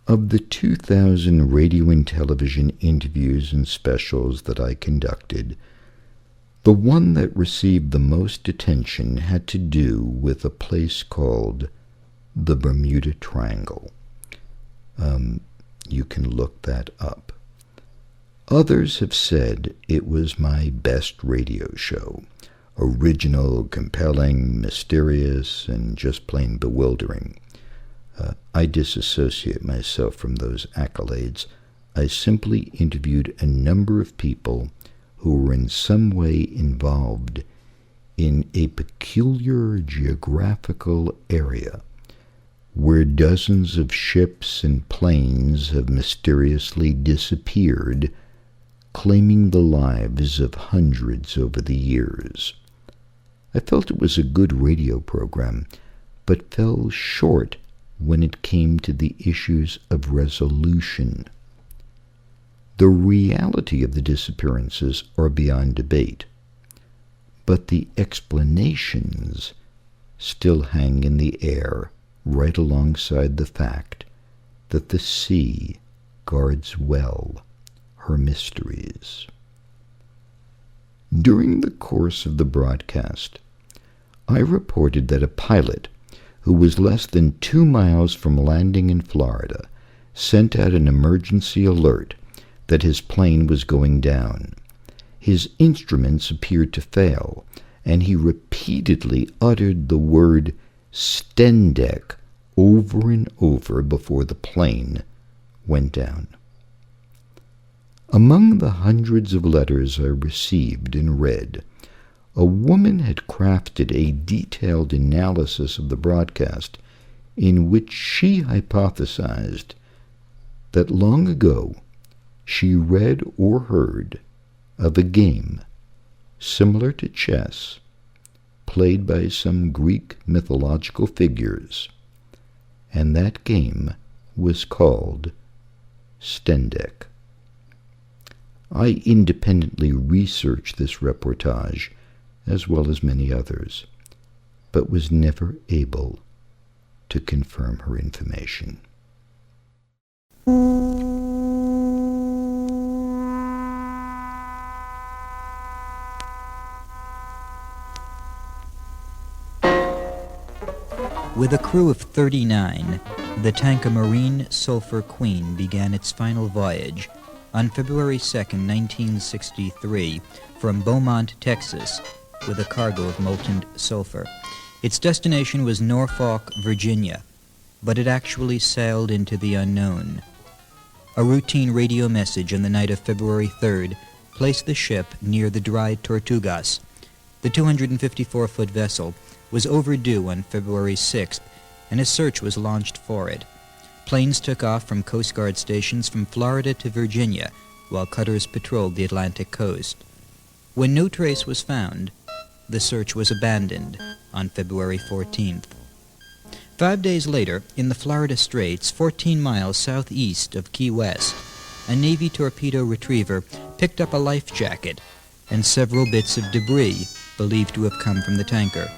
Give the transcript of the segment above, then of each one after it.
Of the 2,000 radio and television interviews and specials that I conducted, the one that received the most attention had to do with a place called the Bermuda Triangle. You can look that up. Others have said it was my best radio show. Original, compelling, mysterious, and just plain bewildering. I disassociate myself from those accolades. I simply interviewed a number of people who were in some way involved in a peculiar geographical area where dozens of ships and planes have mysteriously disappeared, claiming the lives of hundreds over the years. I felt it was a good radio program, but fell short when it came to the issues of resolution. The reality of the disappearances are beyond debate, but the explanations still hang in the air right alongside the fact that the sea guards well her mysteries. During the course of the broadcast, I reported that a pilot who was less than 2 miles from landing in Florida sent out an emergency alert that his plane was going down. His instruments appeared to fail, and he repeatedly uttered the word Stendek over and over before the plane went down. Among the hundreds of letters I received and read, a woman had crafted a detailed analysis of the broadcast in which she hypothesized that long ago she read or heard of a game similar to chess played by some Greek mythological figures, and that game was called Stendek. I independently researched this reportage, as well as many others, but was never able to confirm her information. With a crew of 39, the tanker Marine Sulphur Queen began its final voyage on February 2, 1963, from Beaumont, Texas, with a cargo of molten sulfur. Its destination was Norfolk, Virginia, but it actually sailed into the unknown. A routine radio message on the night of February 3rd placed the ship near the dry Tortugas. The 254-foot vessel was overdue on February 6th, and a search was launched for it. Planes took off from Coast Guard stations from Florida to Virginia, while cutters patrolled the Atlantic coast. When no trace was found, the search was abandoned on February 14th. 5 days later, in the Florida Straits, 14 miles southeast of Key West, a Navy torpedo retriever picked up a life jacket and several bits of debris believed to have come from the tanker.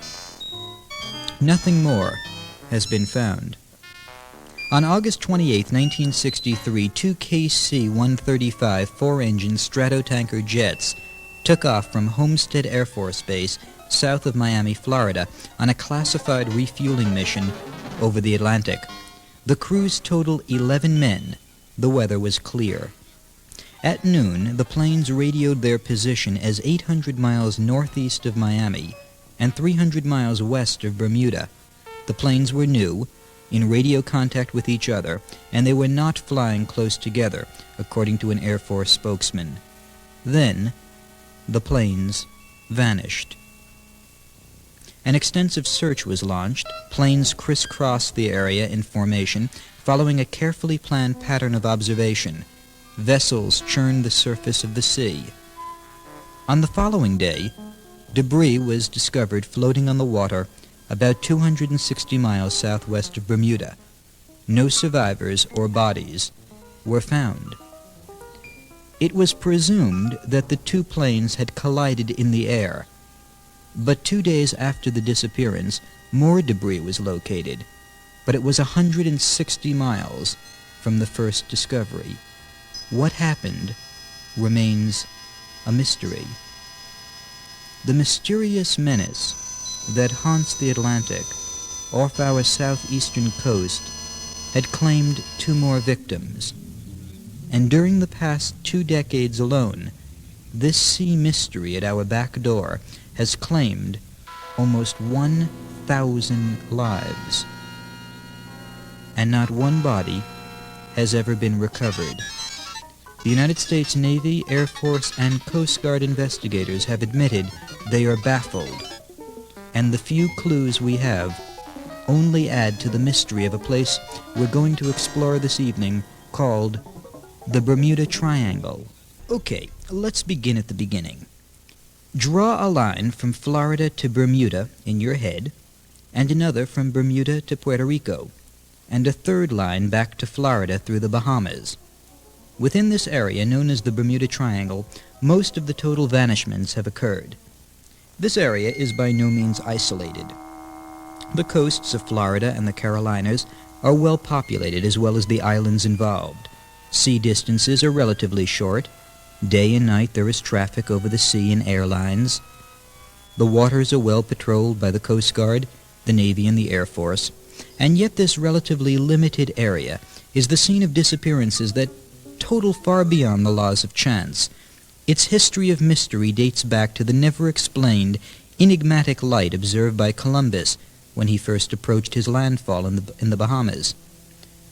Nothing more has been found. On August 28, 1963, two KC-135 four-engine Stratotanker jets took off from Homestead Air Force Base south of Miami, Florida, on a classified refueling mission over the Atlantic. The crews totaled 11 men. The weather was clear. At noon, the planes radioed their position as 800 miles northeast of Miami and 300 miles west of Bermuda. The planes were new, in radio contact with each other, and they were not flying close together, according to an Air Force spokesman. Then, the planes vanished. An extensive search was launched. Planes crisscrossed the area in formation, following a carefully planned pattern of observation. Vessels churned the surface of the sea. On the following day, debris was discovered floating on the water about 260 miles southwest of Bermuda. No survivors or bodies were found. It was presumed that the two planes had collided in the air, but 2 days after the disappearance, more debris was located, but it was 160 miles from the first discovery. What happened remains a mystery. The mysterious menace that haunts the Atlantic off our southeastern coast had claimed 2 more victims. And during the past 2 decades alone, this sea mystery at our back door has claimed almost 1,000 lives. And not one body has ever been recovered. The United States Navy, Air Force, and Coast Guard investigators have admitted they are baffled, and the few clues we have only add to the mystery of a place we're going to explore this evening called the Bermuda Triangle. Okay, let's begin at the beginning. Draw a line from Florida to Bermuda in your head, and another from Bermuda to Puerto Rico, and a third line back to Florida through the Bahamas. Within this area, known as the Bermuda Triangle, most of the total vanishments have occurred. This area is by no means isolated. The coasts of Florida and the Carolinas are well populated, as well as the islands involved. Sea distances are relatively short. Day and night there is traffic over the sea and airlines. The waters are well patrolled by the Coast Guard, the Navy, and the Air Force. And yet this relatively limited area is the scene of disappearances that total far beyond the laws of chance. Its history of mystery dates back to the never-explained, enigmatic light observed by Columbus when he first approached his landfall in the Bahamas.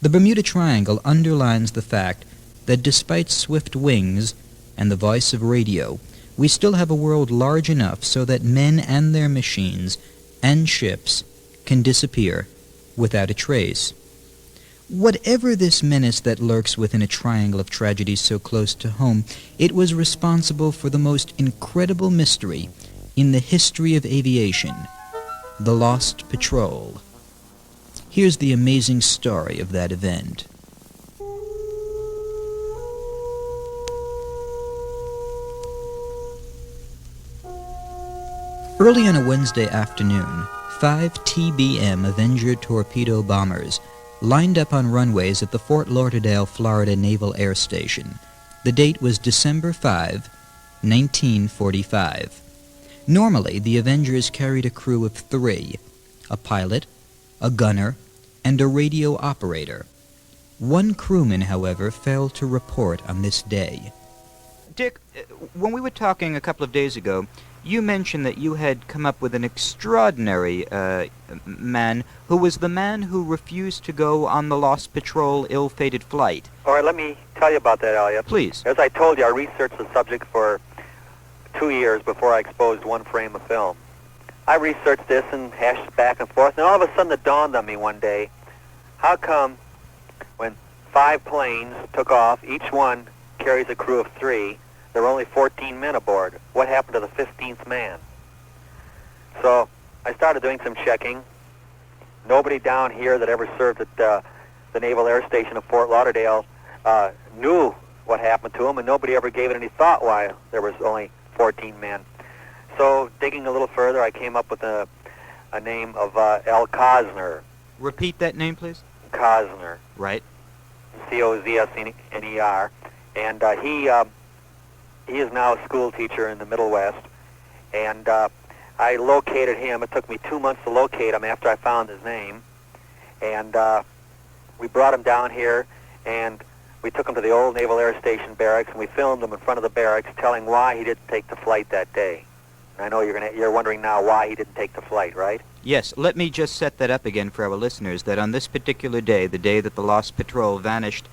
The Bermuda Triangle underlines the fact that despite swift wings and the voice of radio, we still have a world large enough so that men and their machines and ships can disappear without a trace. Whatever this menace that lurks within a triangle of tragedies so close to home, it was responsible for the most incredible mystery in the history of aviation, the Lost Patrol. Here's the amazing story of that event. Early on a Wednesday afternoon, 5 TBM Avenger torpedo bombers lined up on runways at the Fort Lauderdale, Florida Naval Air Station. The date was December 5, 1945. Normally, the Avengers carried a crew of 3, a pilot, a gunner, and a radio operator. One crewman, however, failed to report on this day. Dick, when we were talking a couple of days ago, you mentioned that you had come up with an extraordinary man who was the man who refused to go on the Lost Patrol ill-fated flight. All right, let me tell you about that, Elliot. Please. As I told you, I researched the subject for 2 years before I exposed one frame of film. I researched this and hashed it back and forth, and all of a sudden it dawned on me one day, how come when 5 planes took off, each one carries a crew of 3, there were only 14 men aboard? What happened to the 15th man? So I started doing some checking. Nobody down here that ever served at the Naval Air Station of Fort Lauderdale knew what happened to him, and nobody ever gave it any thought why there was only 14 men. So digging a little further, I came up with a name of L. Cosner. Repeat that name, please. Cosner. Right. Cozsner. And he is now a school teacher in the Middle West. And I located him. It took me 2 months to locate him after I found his name. And we brought him down here, and we took him to the old Naval Air Station barracks, and we filmed him in front of the barracks telling why he didn't take the flight that day. And I know you're wondering now why he didn't take the flight, right? Yes, let me just set that up again for our listeners, that on this particular day, the day that the Lost Patrol vanished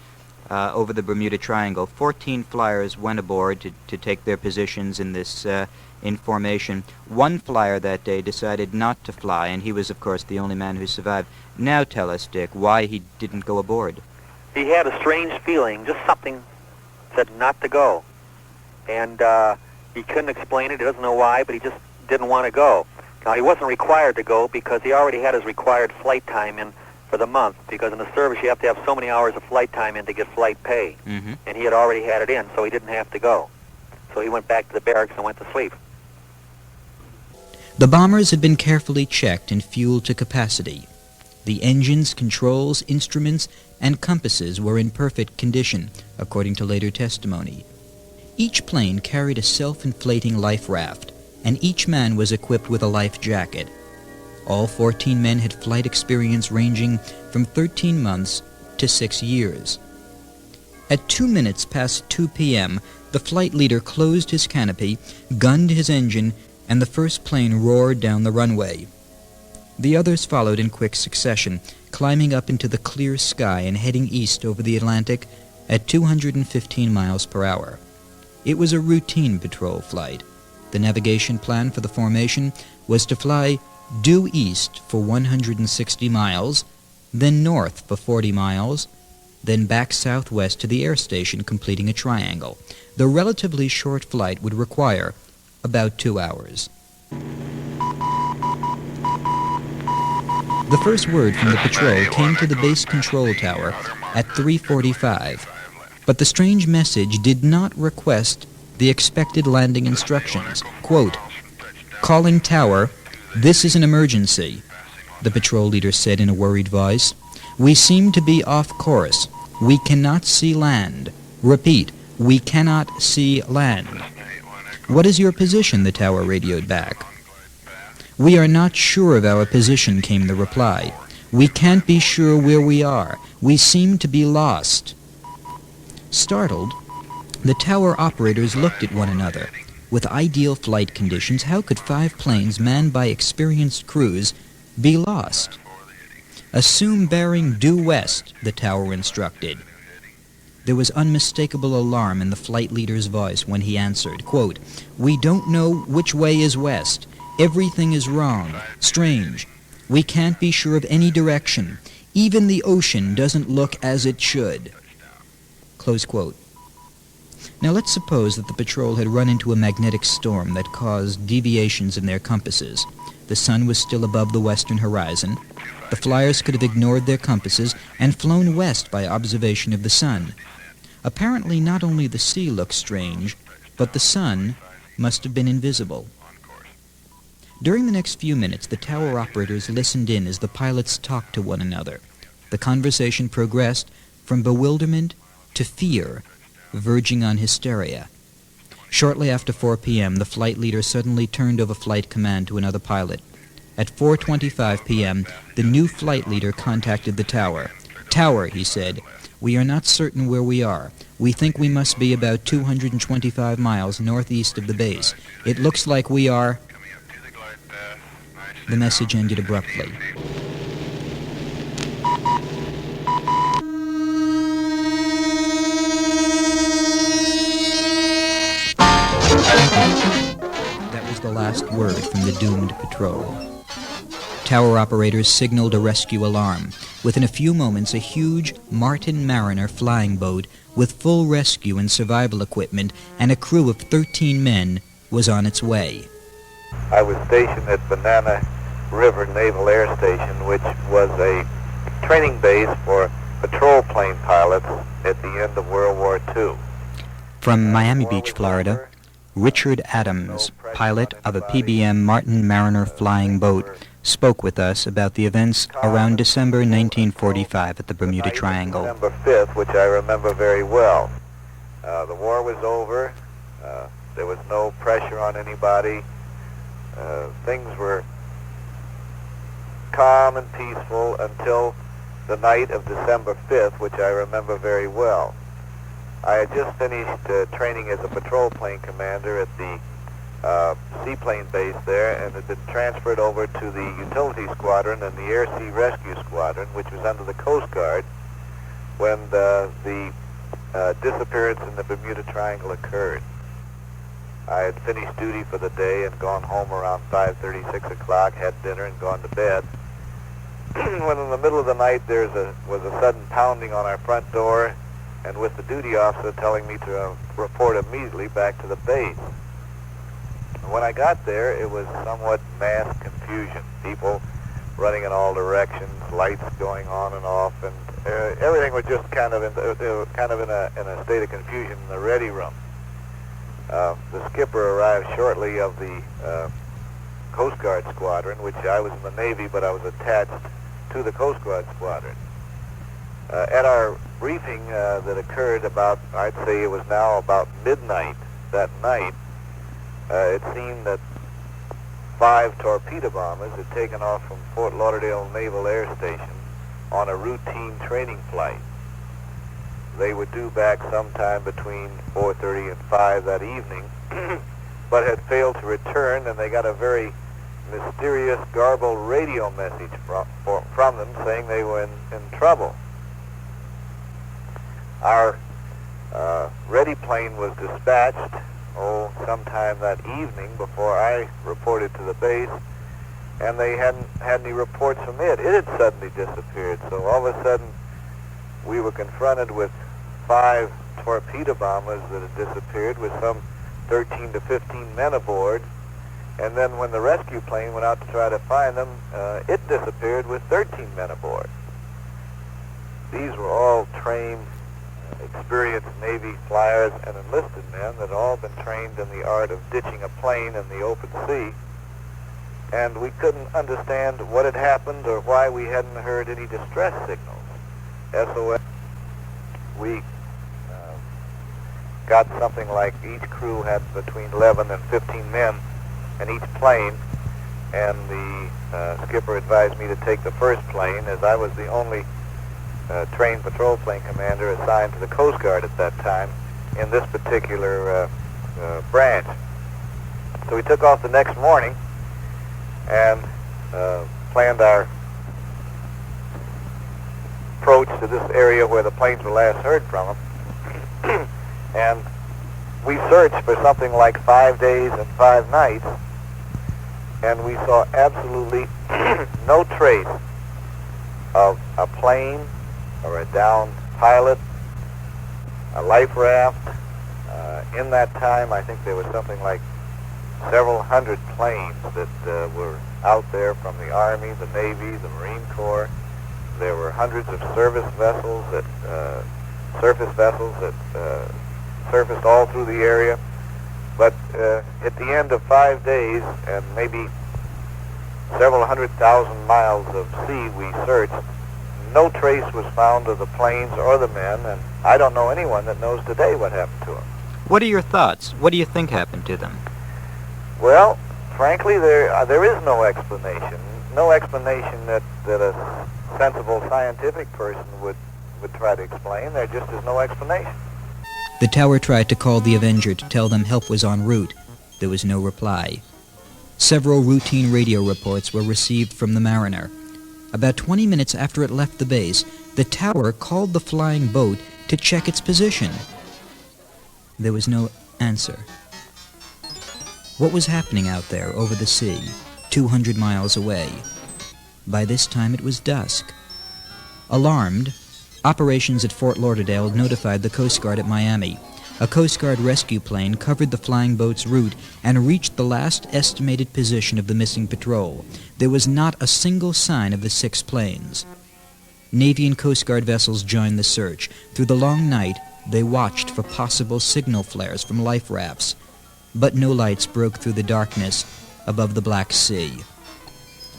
over the Bermuda Triangle, 14 flyers went aboard to take their positions in this in formation. One flyer that day decided not to fly, and he was, of course, the only man who survived. Now tell us, Dick, why he didn't go aboard. He had a strange feeling, just something said not to go. And he couldn't explain it, he doesn't know why, but he just didn't want to go. Now, he wasn't required to go because he already had his required flight time in for the month, because in the service you have to have so many hours of flight time in to get flight pay. Mm-hmm. And he had already had it in, so he didn't have to go. So he went back to the barracks and went to sleep. The bombers had been carefully checked and fueled to capacity. The engines, controls, instruments, and compasses were in perfect condition, according to later testimony. Each plane carried a self-inflating life raft, and each man was equipped with a life jacket. All 14 men had flight experience ranging from 13 months to 6 years. At 2 minutes past 2 p.m., the flight leader closed his canopy, gunned his engine, and the first plane roared down the runway. The others followed in quick succession, climbing up into the clear sky and heading east over the Atlantic at 215 miles per hour. It was a routine patrol flight. The navigation plan for the formation was to fly due east for 160 miles, then north for 40 miles, then back southwest to the air station, completing a triangle. The relatively short flight would require about 2 hours. The first word from the patrol came to the base control tower at 3:45, but the strange message did not request the expected landing instructions. Quote, "Calling tower, this is an emergency," the patrol leader said in a worried voice. "We seem to be off course. We cannot see land. Repeat, we cannot see land." "What is your position?" the tower radioed back. "We are not sure of our position," came the reply. "We can't be sure where we are. We seem to be lost." Startled, the tower operators looked at one another. With ideal flight conditions, how could 5 planes manned by experienced crews be lost? "Assume bearing due west," the tower instructed. There was unmistakable alarm in the flight leader's voice when he answered, quote, "We don't know which way is west. Everything is wrong. Strange. We can't be sure of any direction. Even the ocean doesn't look as it should." Close quote. Now let's suppose that the patrol had run into a magnetic storm that caused deviations in their compasses. The sun was still above the western horizon. The flyers could have ignored their compasses and flown west by observation of the sun. Apparently not only the sea looked strange, but the sun must have been invisible. During the next few minutes, the tower operators listened in as the pilots talked to one another. The conversation progressed from bewilderment to fear, verging on hysteria. Shortly after 4 p.m., the flight leader suddenly turned over flight command to another pilot. At 4:25 p.m., the new flight leader contacted the tower. "Tower," he said, "we are not certain where we are. We think we must be about 225 miles northeast of the base. It looks like we are..." The message ended abruptly. That was the last word from the doomed patrol. Tower operators signaled a rescue alarm. Within a few moments, a huge Martin Mariner flying boat with full rescue and survival equipment and a crew of 13 men was on its way. I was stationed at Banana River Naval Air Station, which was a training base for patrol plane pilots at the end of World War II. From Miami Beach, Florida, Richard Adams, pilot of a PBM Martin Mariner flying boat, spoke with us about the events around December 1945 at the Bermuda Triangle. December 5th, which I remember very well. The war was over. There was no pressure on anybody. Things were calm and peaceful until the night of December 5th, which I remember very well. I had just finished training as a patrol plane commander at the seaplane base there, and had been transferred over to the utility squadron and the air sea rescue squadron, which was under the Coast Guard, when the disappearance in the Bermuda Triangle occurred. I had finished duty for the day and gone home around 5:30, 6 o'clock, had dinner and gone to bed. When in the middle of the night there was a sudden pounding on our front door, and with the duty officer telling me to report immediately back to the base. When I got there, it was somewhat mass confusion. People running in all directions, lights going on and off, and everything was just kind of in a state of confusion in the ready room. The skipper arrived shortly of the Coast Guard squadron, which I was in the Navy, but I was attached to the Coast Guard squadron. At our briefing that occurred about, I'd say it was now about midnight that night, it seemed that 5 torpedo bombers had taken off from Fort Lauderdale Naval Air Station on a routine training flight. They were due back sometime between 4:30 and 5 that evening, but had failed to return, and they got a very mysterious, garbled radio message from them saying they were in trouble. Our ready plane was dispatched, sometime that evening before I reported to the base, and they hadn't had any reports from it. It had suddenly disappeared, so all of a sudden we were confronted with 5 torpedo bombers that had disappeared with some 13 to 15 men aboard, and then when the rescue plane went out to try to find them, it disappeared with 13 men aboard. These were all trained, experienced Navy flyers and enlisted men that had all been trained in the art of ditching a plane in the open sea, and we couldn't understand what had happened or why we hadn't heard any distress signals. SOS, we got something like each crew had between 11 and 15 men in each plane, and the skipper advised me to take the first plane, as I was the only trained patrol plane commander assigned to the Coast Guard at that time in this particular branch. So we took off the next morning and planned our approach to this area where the planes were last heard from them. And we searched for something like 5 days and 5 nights, and we saw absolutely no trace of a plane or a downed pilot, a life raft. In that time, I think there was something like several hundred planes that were out there from the Army, the Navy, the Marine Corps. There were hundreds of surface vessels that surfaced all through the area. But at the end of 5 days and maybe several 100,000 miles of sea we searched, no trace was found of the planes or the men, and I don't know anyone that knows today what happened to them. What are your thoughts? What do you think happened to them? Well, frankly, there is no explanation. No explanation that a sensible scientific person would try to explain. There just is no explanation. The tower tried to call the Avenger to tell them help was en route. There was no reply. Several routine radio reports were received from the Mariner. About 20 minutes after it left the base, the tower called the flying boat to check its position. There was no answer. What was happening out there over the sea, 200 miles away? By this time it was dusk. Alarmed, operations at Fort Lauderdale notified the Coast Guard at Miami. A Coast Guard rescue plane covered the flying boat's route and reached the last estimated position of the missing patrol. There was not a single sign of the 6 planes. Navy and Coast Guard vessels joined the search. Through the long night, they watched for possible signal flares from life rafts, but no lights broke through the darkness above the Black Sea.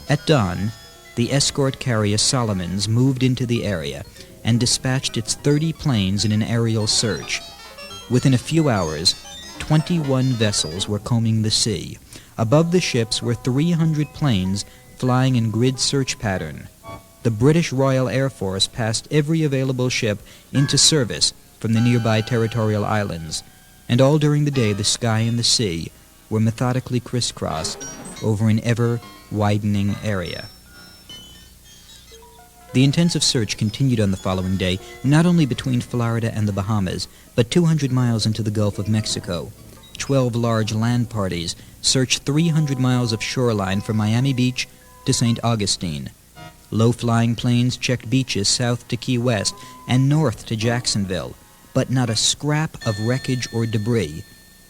At dawn, the escort carrier Solomons moved into the area and dispatched its 30 planes in an aerial search. Within a few hours, 21 vessels were combing the sea. Above the ships were 300 planes flying in grid search pattern. The British Royal Air Force passed every available ship into service from the nearby territorial islands, and all during the day the sky and the sea were methodically crisscrossed over an ever-widening area. The intensive search continued on the following day, not only between Florida and the Bahamas, but 200 miles into the Gulf of Mexico. 12 large land parties searched 300 miles of shoreline from Miami Beach to St. Augustine. Low-flying planes checked beaches south to Key West and north to Jacksonville, but not a scrap of wreckage or debris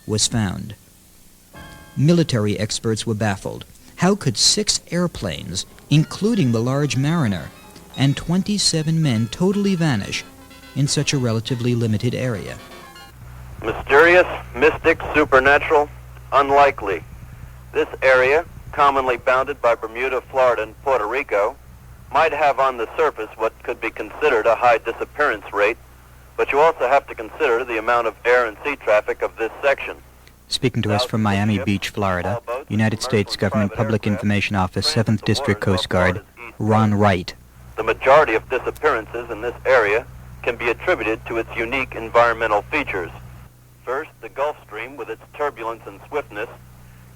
was found. Military experts were baffled. How could 6 airplanes, including the large Mariner, and 27 men totally vanish in such a relatively limited area? Mysterious, mystic, supernatural, unlikely. This area, commonly bounded by Bermuda, Florida, and Puerto Rico, might have on the surface what could be considered a high disappearance rate, but you also have to consider the amount of air and sea traffic of this section. Speaking to us from Miami Beach, Florida, United States Government Public Information Office, 7th District Coast Guard, Ron Wright. The majority of disappearances in this area can be attributed to its unique environmental features. First, the Gulf Stream, with its turbulence and swiftness,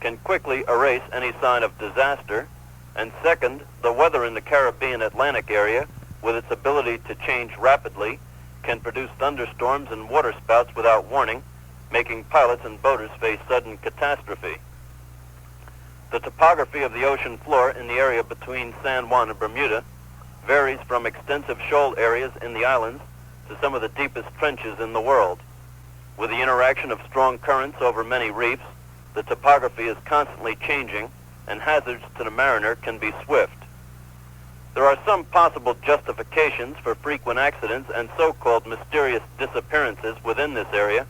can quickly erase any sign of disaster. And second, the weather in the Caribbean Atlantic area, with its ability to change rapidly, can produce thunderstorms and waterspouts without warning, making pilots and boaters face sudden catastrophe. The topography of the ocean floor in the area between San Juan and Bermuda varies from extensive shoal areas in the islands to some of the deepest trenches in the world. With the interaction of strong currents over many reefs, the topography is constantly changing, and hazards to the mariner can be swift. There are some possible justifications for frequent accidents and so-called mysterious disappearances within this area,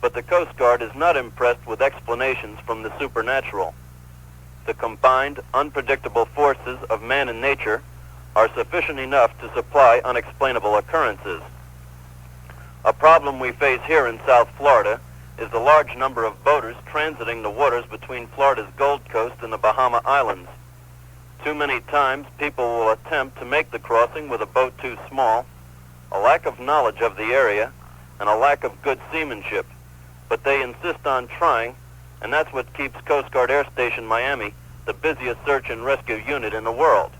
but the Coast Guard is not impressed with explanations from the supernatural. The combined, unpredictable forces of man and nature are sufficient enough to supply unexplainable occurrences. A problem we face here in South Florida is the large number of boaters transiting the waters between Florida's Gold Coast and the Bahama Islands. Too many times people will attempt to make the crossing with a boat too small, a lack of knowledge of the area, and a lack of good seamanship. But they insist on trying, and that's what keeps Coast Guard Air Station Miami the busiest search and rescue unit in the world.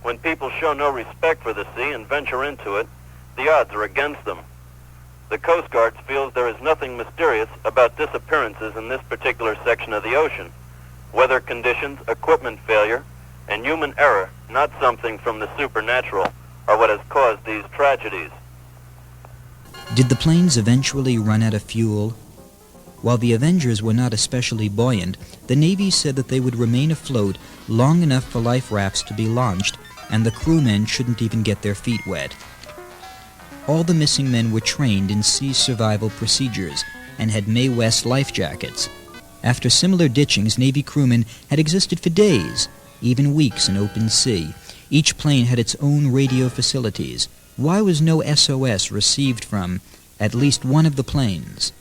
When people show no respect for the sea and venture into it, the odds are against them. The Coast Guard feels there is nothing mysterious about disappearances in this particular section of the ocean. Weather conditions, equipment failure, and human error, not something from the supernatural, are what has caused these tragedies. Did the planes eventually run out of fuel? While the Avengers were not especially buoyant, the Navy said that they would remain afloat long enough for life rafts to be launched, and the crewmen shouldn't even get their feet wet. All the missing men were trained in sea survival procedures and had Mae West life jackets. After similar ditchings, Navy crewmen had existed for days, even weeks in open sea. Each plane had its own radio facilities. Why was no SOS received from at least one of the planes?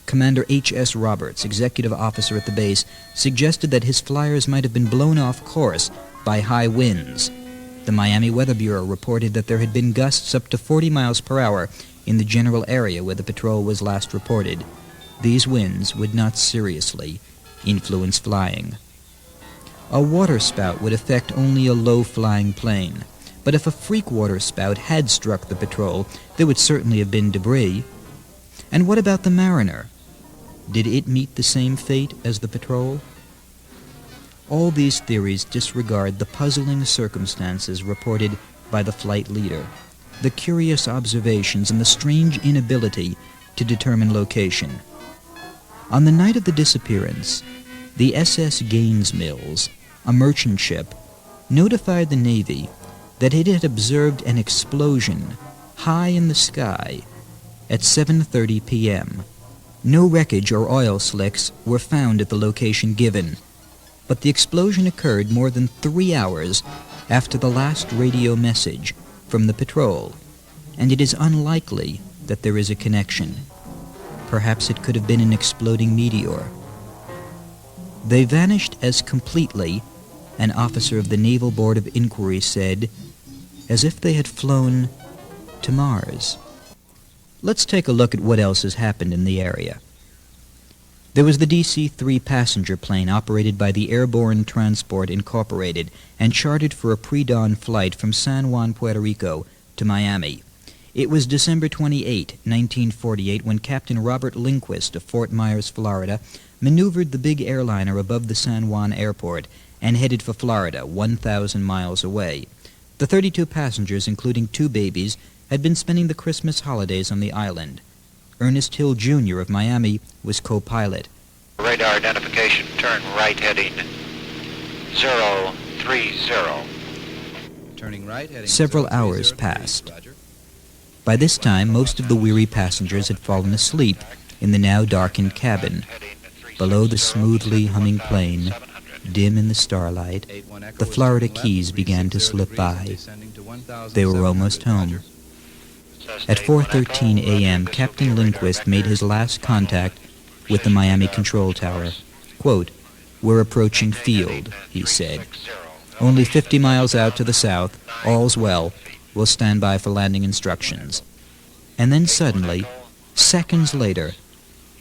Commander H.S. Roberts, executive officer at the base, suggested that his flyers might have been blown off course by high winds. The Miami Weather Bureau reported that there had been gusts up to 40 miles per hour in the general area where the patrol was last reported. These winds would not seriously influence flying. A waterspout would affect only a low-flying plane, but if a freak waterspout had struck the patrol, there would certainly have been debris. And what about the Mariner? Did it meet the same fate as the patrol? All these theories disregard the puzzling circumstances reported by the flight leader, the curious observations, and the strange inability to determine location. On the night of the disappearance, the SS Gaines Mills, a merchant ship, notified the Navy that it had observed an explosion high in the sky at 7:30 p.m. No wreckage or oil slicks were found at the location given, but the explosion occurred more than 3 hours after the last radio message from the patrol, and it is unlikely that there is a connection. Perhaps it could have been an exploding meteor. They vanished as completely, an officer of the Naval Board of Inquiry said, as if they had flown to Mars. Let's take a look at what else has happened in the area. There was the DC-3 passenger plane operated by the Airborne Transport Incorporated and chartered for a pre-dawn flight from San Juan, Puerto Rico to Miami. It was December 28, 1948, when Captain Robert Lindquist of Fort Myers, Florida, maneuvered the big airliner above the San Juan airport and headed for Florida, 1,000 miles away. The 32 passengers, including 2 babies, had been spending the Christmas holidays on the island. Ernest Hill, Jr. of Miami was co-pilot. Radar identification, turn right heading 030. Turning right heading Several 030, hours passed. By this time, most of the weary passengers had fallen asleep in the now darkened cabin. Below the smoothly humming plane, dim in the starlight, the Florida Keys began to slip by. They were almost home. At 4:13 a.m., Captain Lindquist made his last contact with the Miami control tower. Quote, "We're approaching field," he said. "Only 50 miles out to the south. All's well. We'll stand by for landing instructions." And then suddenly, seconds later,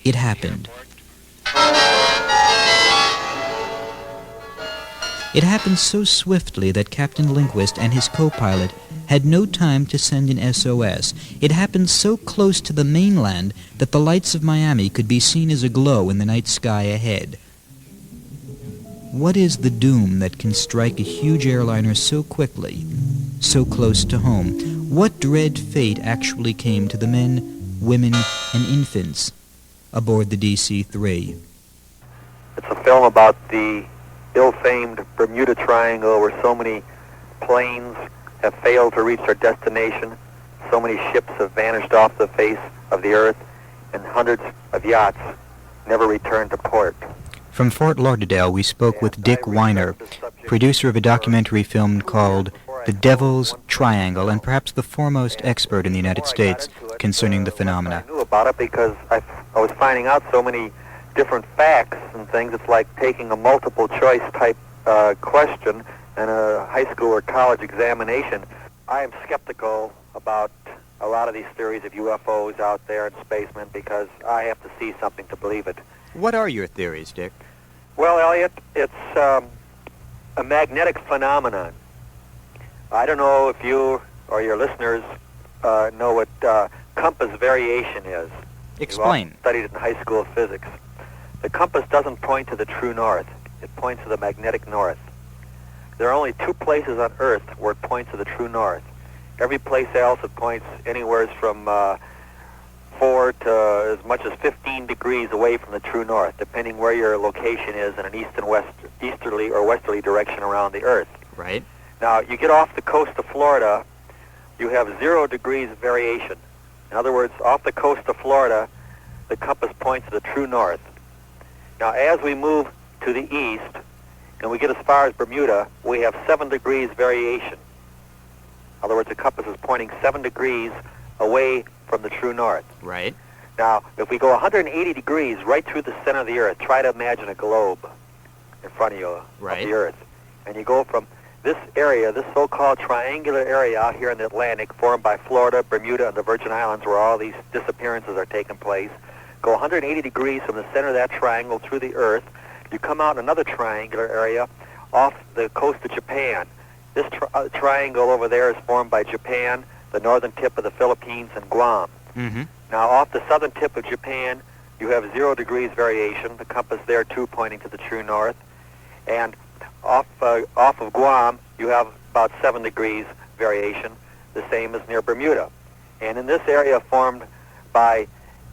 it happened. It happened so swiftly that Captain Lindquist and his co-pilot had no time to send an SOS. It happened so close to the mainland that the lights of Miami could be seen as a glow in the night sky ahead. What is the doom that can strike a huge airliner so quickly, so close to home? What dread fate actually came to the men, women, and infants aboard the DC-3? It's a film about the ill-famed Bermuda Triangle, where so many planes have failed to reach their destination, so many ships have vanished off the face of the earth, and hundreds of yachts never returned to port. From Fort Lauderdale, we spoke with Dick Weiner, producer of a documentary film called The Devil's Triangle, and perhaps the foremost expert in the United States concerning the phenomena. I knew about it because I was finding out so many different facts and things. It's like taking a multiple choice type question in a high school or college examination. I am skeptical about a lot of these theories of UFOs out there and spacemen because I have to see something to believe it. What are your theories, Dick? Well, Elliot, it's a magnetic phenomenon. I don't know if you or your listeners know what compass variation is. Explain. You've all studied it in high school physics. The compass doesn't point to the true north. It points to the magnetic north. There are only two places on Earth where it points to the true north. Every place else it points anywhere from 4 to as much as 15 degrees away from the true north, depending where your location is in an easterly or westerly direction around the Earth. Right. Now, you get off the coast of Florida, you have 0 degrees of variation. In other words, off the coast of Florida, the compass points to the true north. Now, as we move to the east, and we get as far as Bermuda, we have 7 degrees variation. In other words, the compass is pointing 7 degrees away from the true north. Right. Now, if we go 180 degrees right through the center of the Earth, try to imagine a globe in front of you of the Earth, and you go from this area, this so-called triangular area out here in the Atlantic, formed by Florida, Bermuda, and the Virgin Islands, where all these disappearances are taking place, go 180 degrees from the center of that triangle through the Earth, you come out in another triangular area off the coast of Japan. This triangle over there is formed by Japan, the northern tip of the Philippines, and Guam. Mm-hmm. Now, off the southern tip of Japan, you have 0 degrees variation, the compass there, too, pointing to the true north. And off of Guam, you have about 7 degrees variation, the same as near Bermuda. And in this area formed by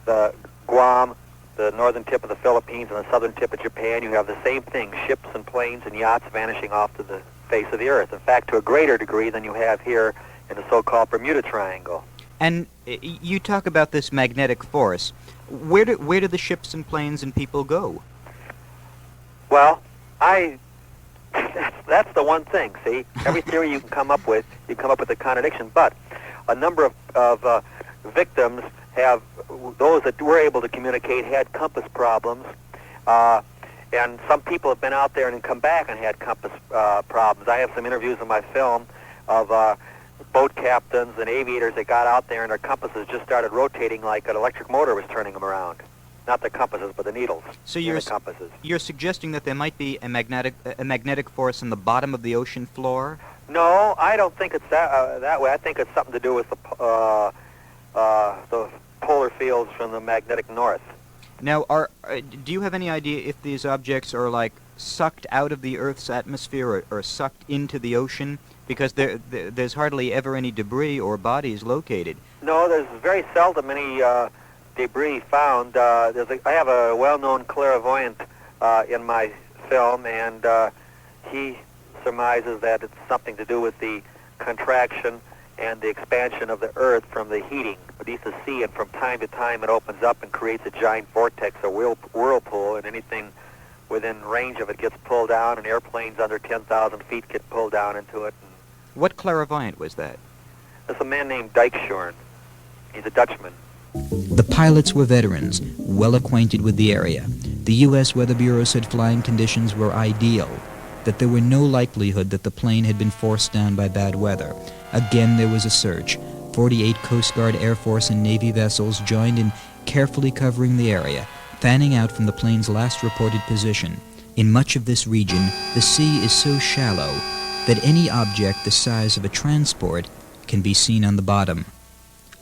the Guam, the northern tip of the Philippines, and the southern tip of Japan, you have the same thing, ships and planes and yachts vanishing off to the face of the Earth. In fact, to a greater degree than you have here in the so-called Bermuda Triangle. And you talk about this magnetic force. Where do the ships and planes and people go? Well, that's the one thing, see? Every theory you can come up with a contradiction, but a number of victims have, those that were able to communicate had compass problems, and some people have been out there and come back and had compass problems. I have some interviews in my film of boat captains and aviators that got out there and their compasses just started rotating like an electric motor was turning them around. Not the compasses, but the needles. So the compasses. You're suggesting that there might be a magnetic force in the bottom of the ocean floor? No, I don't think it's that way. I think it's something to do with the polar fields from the magnetic north. Now, do you have any idea if these objects are like sucked out of the Earth's atmosphere or sucked into the ocean? Because there's hardly ever any debris or bodies located. No, there's very seldom any debris found. I have a well-known clairvoyant in my film, and he surmises that it's something to do with the contraction and the expansion of the Earth from the heating beneath the sea, and from time to time it opens up and creates a giant vortex, a whirlpool, and anything within range of it gets pulled down, and airplanes under 10,000 feet get pulled down into it. And What clairvoyant was that? there's a man named Dijkshoorn. He's a Dutchman. The pilots were veterans, well acquainted with the area. The U.S. Weather Bureau said flying conditions were ideal, that there were no likelihood that the plane had been forced down by bad weather. Again, there was a search. 48 Coast Guard, Air Force, and Navy vessels joined in carefully covering the area, fanning out from the plane's last reported position. In much of this region, the sea is so shallow that any object the size of a transport can be seen on the bottom.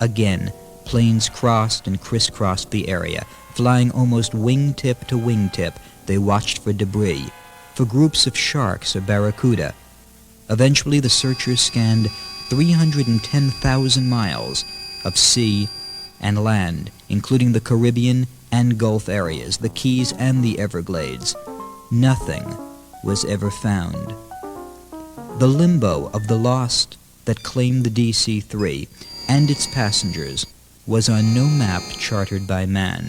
Again, planes crossed and crisscrossed the area, flying almost wingtip to wingtip. They watched for debris, for groups of sharks or barracuda. Eventually, the searchers scanned 310,000 miles of sea and land, including the Caribbean and Gulf areas, the Keys and the Everglades. Nothing was ever found. The limbo of the lost that claimed the DC-3 and its passengers was on no map chartered by man.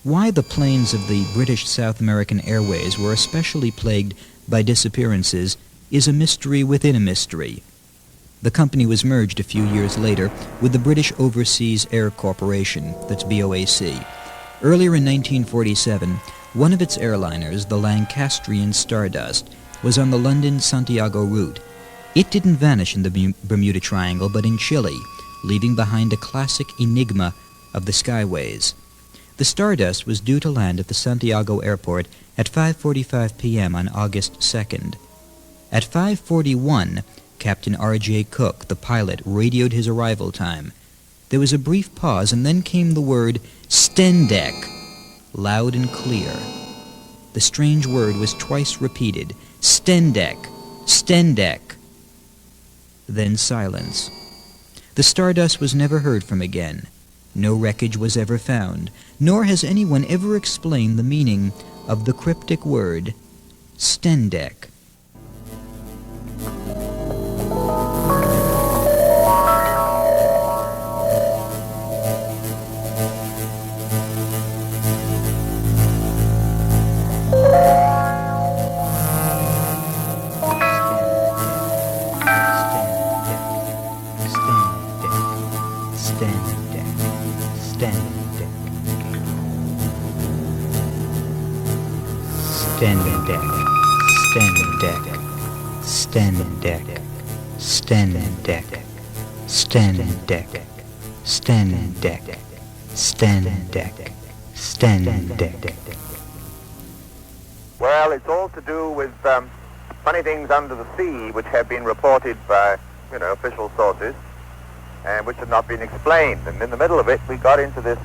Why the planes of the British South American Airways were especially plagued by disappearances is a mystery within a mystery. The company was merged a few years later with the British Overseas Air Corporation, that's BOAC. Earlier in 1947, one of its airliners, the Lancastrian Stardust, was on the London-Santiago route. It didn't vanish in the Bermuda Triangle, but in Chile, leaving behind a classic enigma of the skyways. The Stardust was due to land at the Santiago airport at 5:45 p.m. on August 2nd. At 5:41, Captain R.J. Cook, the pilot, radioed his arrival time. There was a brief pause, and then came the word Stendek, loud and clear. The strange word was twice repeated. Stendek, Stendek. Then silence. The Stardust was never heard from again. No wreckage was ever found, nor has anyone ever explained the meaning of the cryptic word Stendek. Well, it's all to do with funny things under the sea which have been reported by, official sources and which have not been explained. And in the middle of it, we got into this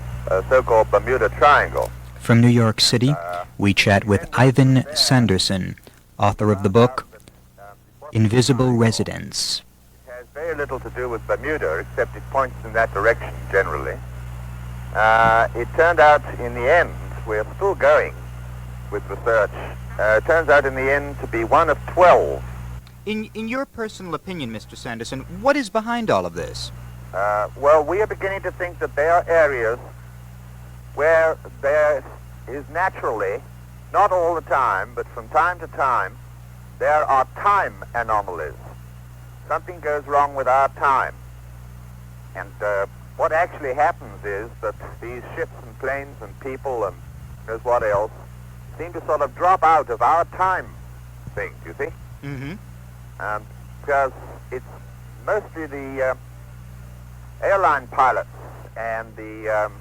so-called Bermuda Triangle. From New York City, we chat with Ivan Sanderson, author of the book Invisible Residents. It has very little to do with Bermuda, except it points in that direction generally. It turned out in the end, we're still going with research, it turns out in the end to be one of 12. In your personal opinion, Mr. Sanderson, what is behind all of this? Well, we are beginning to think that there are areas where there is naturally, not all the time, but from time to time, there are time anomalies. Something goes wrong with our time. And what actually happens is that these ships and planes and people and knows what else seem to sort of drop out of our time thing, you see? Mm-hmm. Because it's mostly the airline pilots and the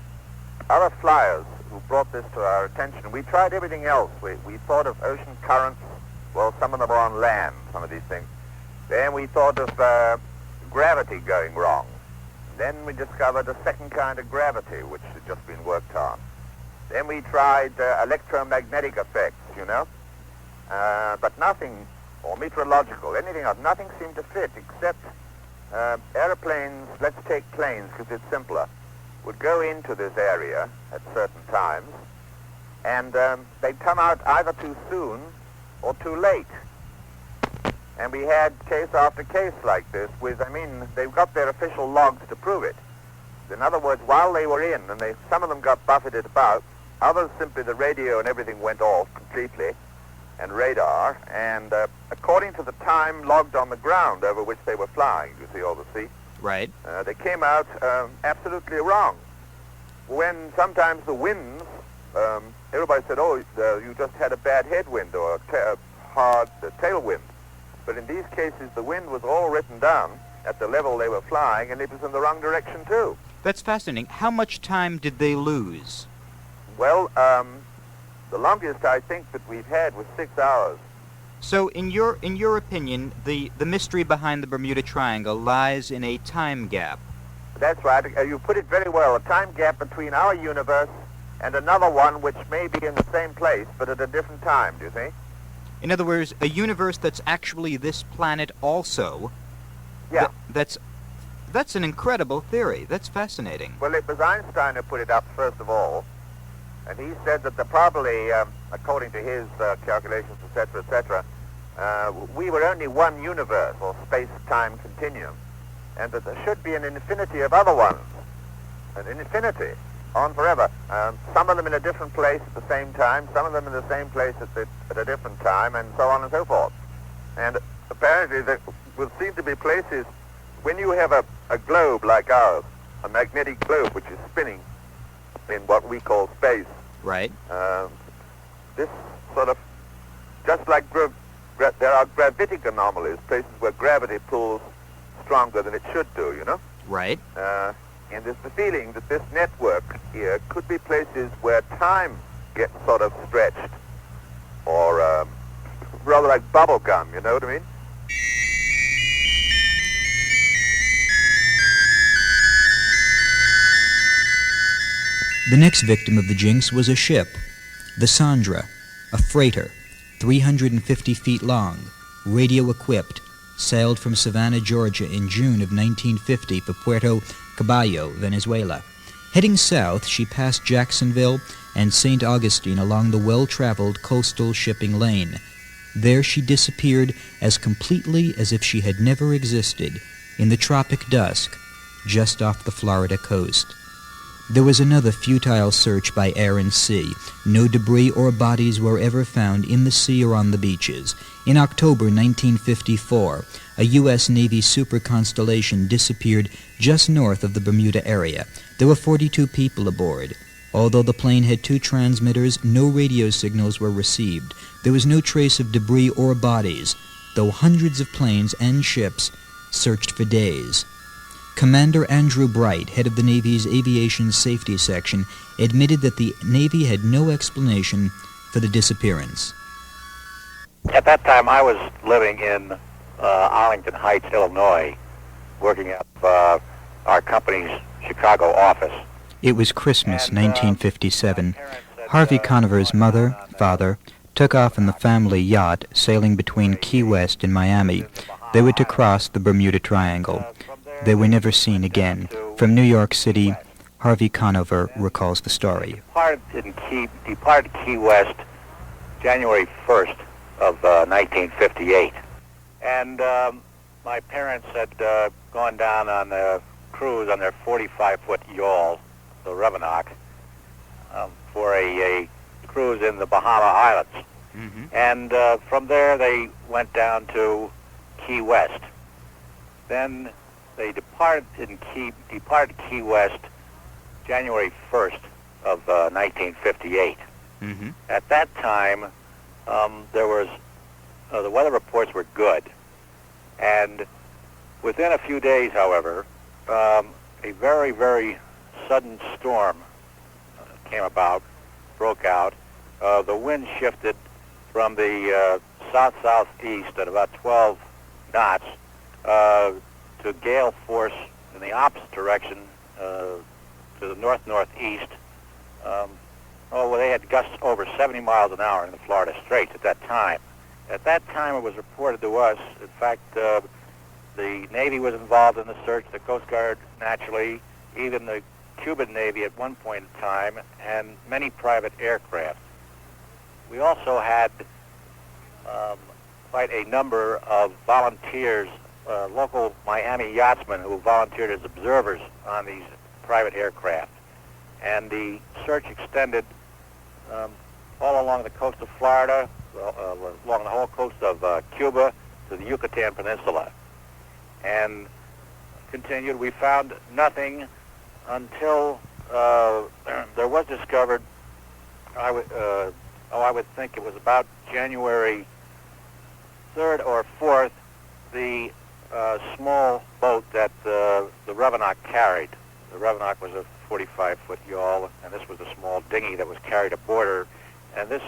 other flyers who brought this to our attention. We tried everything else. We thought of ocean currents. Well, some of them are on land, some of these things. Then we thought of gravity going wrong. Then we discovered a second kind of gravity, which had just been worked on. Then we tried electromagnetic effects, but nothing, or meteorological, anything else. Nothing seemed to fit except airplanes, let's take planes because it's simpler, would go into this area at certain times, and they'd come out either too soon or too late. And we had case after case like this with, they've got their official logs to prove it. In other words, while they were in, and some of them got buffeted about, Others simply the radio and everything went off completely, and radar, and according to the time logged on the ground over which they were flying, you see all the sea, Right. they came out absolutely wrong. When sometimes the winds, everybody said, oh, you just had a bad headwind or a hard tailwind. But in these cases, the wind was all written down at the level they were flying, and it was in the wrong direction, too. That's fascinating. How much time did they lose? Well, the longest I think that we've had was 6 hours. So, in your opinion, the mystery behind the Bermuda Triangle lies in a time gap. That's right. You put it very well. A time gap between our universe and another one which may be in the same place, but at a different time, do you see? In other words, a universe that's actually this planet also. Yeah. That's an incredible theory. That's fascinating. Well, it was Einstein who put it up first of all, and he said that probably, according to his calculations, etc., we were only one universe or space-time continuum, and that there should be an infinity of other ones, an infinity, on forever. Some of them in a different place at the same time, some of them in the same place at a different time, and so on and so forth. And apparently there will seem to be places, when you have a globe like ours, a magnetic globe which is spinning in what we call space, Right. this sort of, just like there are gravitic anomalies, places where gravity pulls stronger than it should do, you know? Right. And there's the feeling that this network here could be places where time gets sort of stretched, or rather like bubble gum, you know what I mean? The next victim of the jinx was a ship, the Sandra, a freighter, 350 feet long, radio-equipped, sailed from Savannah, Georgia in June of 1950 for Puerto Caballo, Venezuela. Heading south, she passed Jacksonville and St. Augustine along the well-traveled coastal shipping lane. There she disappeared as completely as if she had never existed, in the tropic dusk, just off the Florida coast. There was another futile search by air and sea. No debris or bodies were ever found in the sea or on the beaches. In October 1954, a U.S. Navy super Constellation disappeared just north of the Bermuda area. There were 42 people aboard. Although the plane had 2 transmitters, no radio signals were received. There was no trace of debris or bodies, though hundreds of planes and ships searched for days. Commander Andrew Bright, head of the Navy's Aviation Safety Section, admitted that the Navy had no explanation for the disappearance. At that time, I was living in Arlington Heights, Illinois, working at our company's Chicago office. It was Christmas, 1957. Harvey Conover's mother, father, took off in the family yacht sailing between Key West and Miami. They were to cross the Bermuda Triangle. They were never seen again. From New York City, Harvey Conover recalls the story. Departed Key West January 1st of 1958. And my parents had gone down on a cruise on their 45-foot yawl, the Revenant, for a cruise in the Bahama Islands. Mm-hmm. And from there they went down to Key West. Then they departed Key West January 1st of 1958. Mm-hmm. At that time, there was the weather reports were good, and within a few days, however, a very, very sudden storm broke out. The wind shifted from the south-southeast at about 12 knots to gale force in the opposite direction to the north-northeast. They had gusts over 70 miles an hour in the Florida Straits at that time. At that time, it was reported to us, in fact, the Navy was involved in the search, the Coast Guard, naturally, even the Cuban Navy at one point in time, and many private aircraft. We also had quite a number of volunteers, local Miami yachtsmen who volunteered as observers on these private aircraft. And the search extended all along the coast of Florida, along the whole coast of Cuba to the Yucatan Peninsula. And continued, we found nothing until there was discovered, I would think it was about January 3rd or 4th, the small boat that the Revenant carried. The Revenant was a 45-foot yawl, and this was a small dinghy that was carried aboard her. And this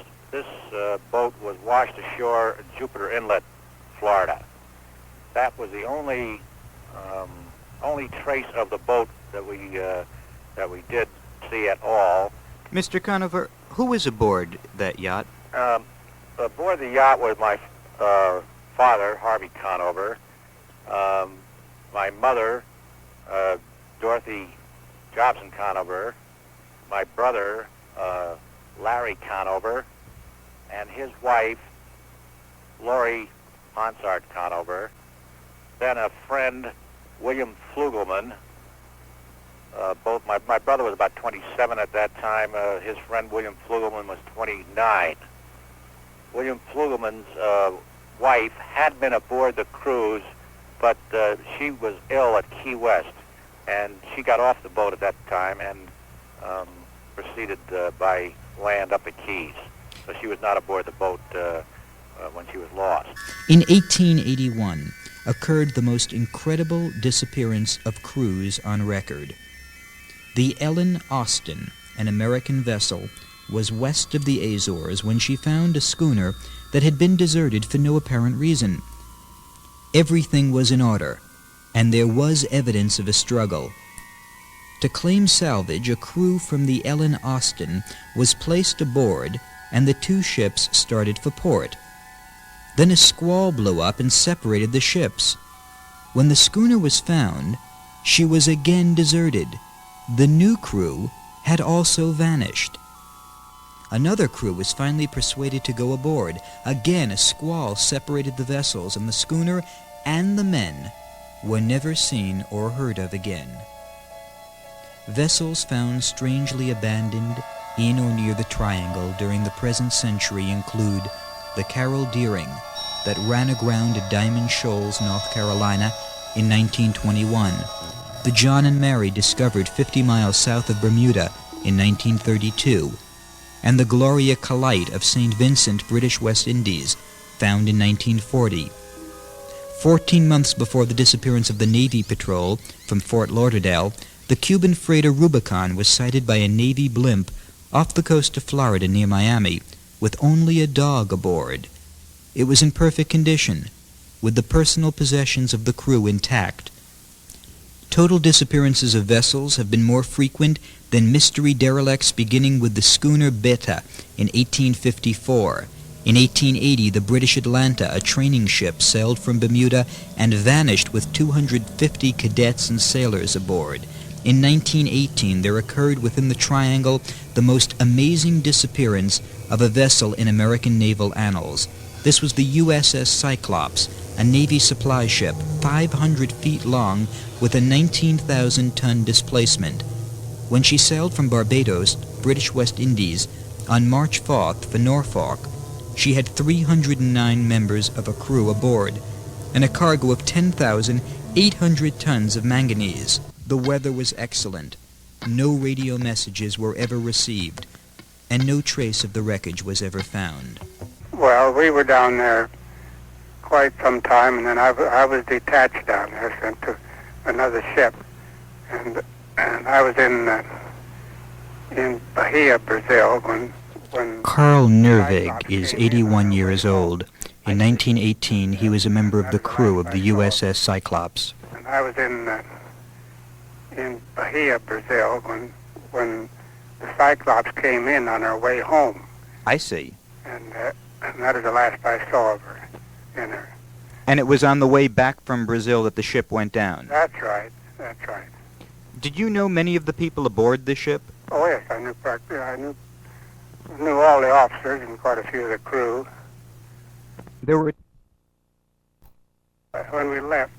boat was washed ashore in Jupiter Inlet, Florida. That was the only trace of the boat that we did see at all. Mr. Conover, who was aboard that yacht? Aboard the yacht was my father, Harvey Conover, my mother, Dorothy Jobson Conover, my brother, Larry Conover, and his wife, Lori Hansard Conover, then a friend, William Flugelman. Both my brother was about 27 at that time. His friend William Flugelman was 29. William Flugelman's wife had been aboard the cruise, but she was ill at Key West, and she got off the boat at that time and proceeded by land up the Keys. So she was not aboard the boat when she was lost. In 1881 occurred the most incredible disappearance of crews on record. The Ellen Austin, an American vessel, was west of the Azores when she found a schooner that had been deserted for no apparent reason. Everything was in order, and there was evidence of a struggle. To claim salvage, a crew from the Ellen Austin was placed aboard, and the two ships started for port. Then a squall blew up and separated the ships. When the schooner was found, she was again deserted. The new crew had also vanished. Another crew was finally persuaded to go aboard. Again, a squall separated the vessels, and the schooner and the men were never seen or heard of again. Vessels found strangely abandoned in or near the Triangle during the present century include the Carol Deering that ran aground at Diamond Shoals, North Carolina in 1921, the John and Mary discovered 50 miles south of Bermuda in 1932, and the Gloria Calite of St. Vincent, British West Indies, found in 1940. 14 months before the disappearance of the Navy patrol from Fort Lauderdale, the Cuban freighter Rubicon was sighted by a Navy blimp off the coast of Florida near Miami, with only a dog aboard. It was in perfect condition, with the personal possessions of the crew intact. Total disappearances of vessels have been more frequent than mystery derelicts, beginning with the schooner Beta in 1854. In 1880, the British Atlanta, a training ship, sailed from Bermuda and vanished with 250 cadets and sailors aboard. In 1918, there occurred within the Triangle the most amazing disappearance of a vessel in American naval annals. This was the USS Cyclops, a Navy supply ship, 500 feet long, with a 19,000-ton displacement. When she sailed from Barbados, British West Indies, on March 4th for Norfolk, she had 309 members of a crew aboard and a cargo of 10,800 tons of manganese. The weather was excellent. No radio messages were ever received, and no trace of the wreckage was ever found. Well, we were down there quite some time, and then I was detached down there, sent to another ship, and I was in Bahia, Brazil, when Carl Nervig is 81 years old. In 1918, he was a member of the crew of the USS Cyclops. And I was in Bahia, Brazil, when the Cyclops came in on her way home. I see. And that is the last I saw of her, in her. And it was on the way back from Brazil that the ship went down? That's right, that's right. Did you know many of the people aboard the ship? Oh, yes, I knew all the officers and quite a few of the crew. There were... When we left,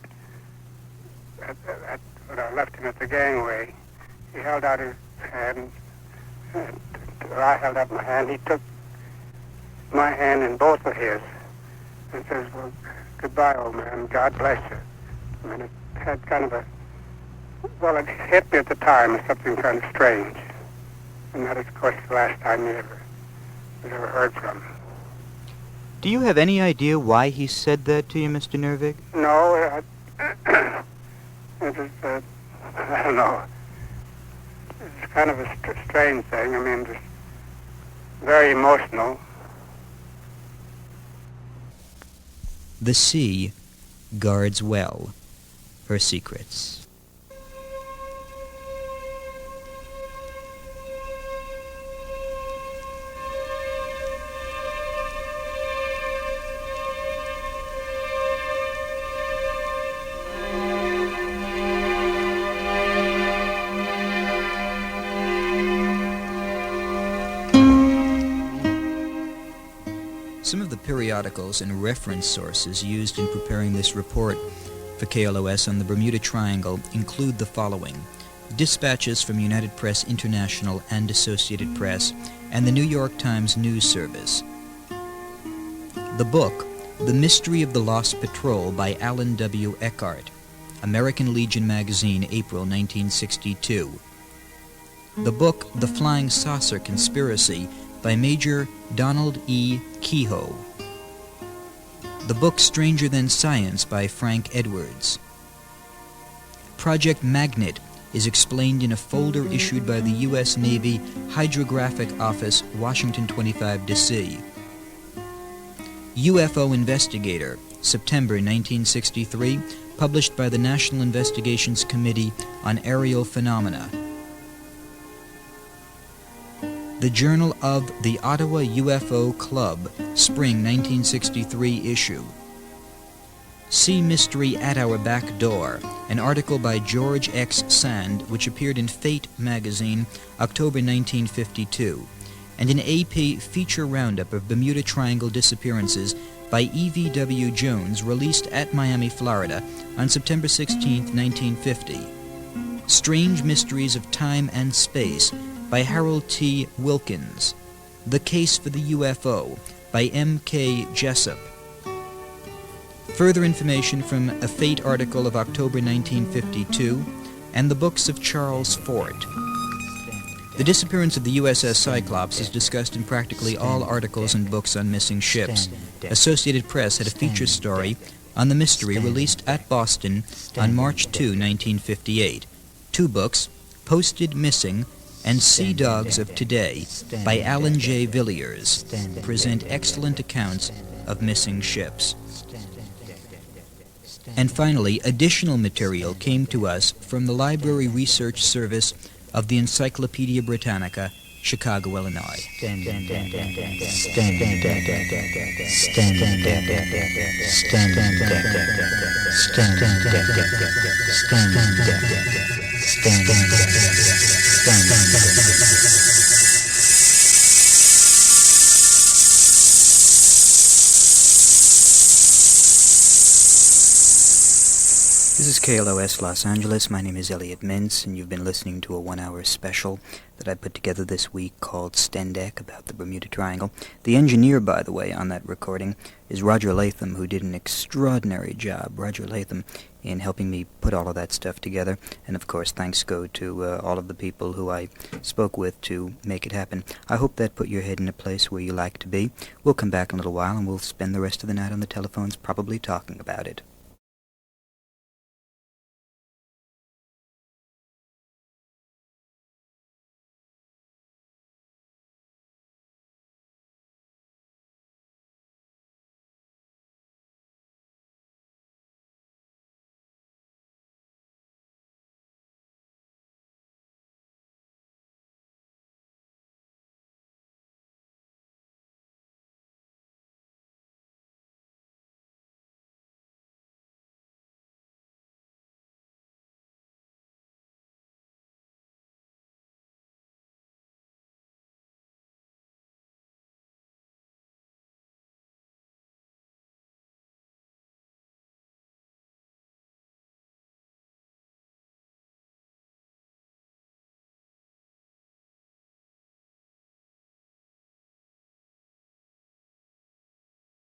when I left him at the gangway, he held out his hand to I held up my hand. He took my hand in both of his and says, well, goodbye, old man. God bless you. I mean, it had kind of a, well, it hit me at the time as something kind of strange. And that is, of course, the last time was ever heard from. Do you have any idea why he said that to you, Mr. Nervig? No, it was, I don't know. It's kind of a strange thing. I mean, just very emotional. The sea guards well her secrets. Some of the periodicals and reference sources used in preparing this report for KLOS on the Bermuda Triangle include the following: dispatches from United Press International and Associated Press, and the New York Times News Service. The book, The Mystery of the Lost Patrol by Alan W. Eckhart, American Legion Magazine, April 1962. The book, The Flying Saucer Conspiracy, by Major Donald E. Kehoe. The book Stranger Than Science by Frank Edwards. Project Magnet is explained in a folder issued by the U.S. Navy Hydrographic Office, Washington 25, D.C. UFO Investigator, September 1963, published by the National Investigations Committee on Aerial Phenomena. The Journal of the Ottawa UFO Club, Spring 1963 issue. Sea Mystery at Our Back Door, an article by George X. Sand, which appeared in Fate magazine, October 1952, and an AP feature roundup of Bermuda Triangle disappearances by E.V.W. Jones, released at Miami, Florida, on September 16, 1950. Strange Mysteries of Time and Space, by Harold T. Wilkins. The Case for the UFO, by M.K. Jessup. Further information from a Fate article of October 1952, and the books of Charles Fort. The disappearance of the USS Cyclops is discussed in practically all articles and books on missing ships. Associated Press had a feature story on the mystery released at Boston on March 2, 1958. Two books, Posted Missing and Sea Dogs of Today, by Alan J. Villiers, present excellent accounts of missing ships. And finally, additional material came to us from the Library Research Service of the Encyclopedia Britannica, Chicago, Illinois. This is KLOS Los Angeles. My name is Elliot Mintz, and you've been listening to a one-hour special that I put together this week called Stendek, about the Bermuda Triangle. The engineer, by the way, on that recording is Roger Latham, who did an extraordinary job. Roger Latham in helping me put all of that stuff together. And, of course, thanks go to all of the people who I spoke with to make it happen. I hope that put your head in a place where you like to be. We'll come back in a little while, and we'll spend the rest of the night on the telephones probably talking about it.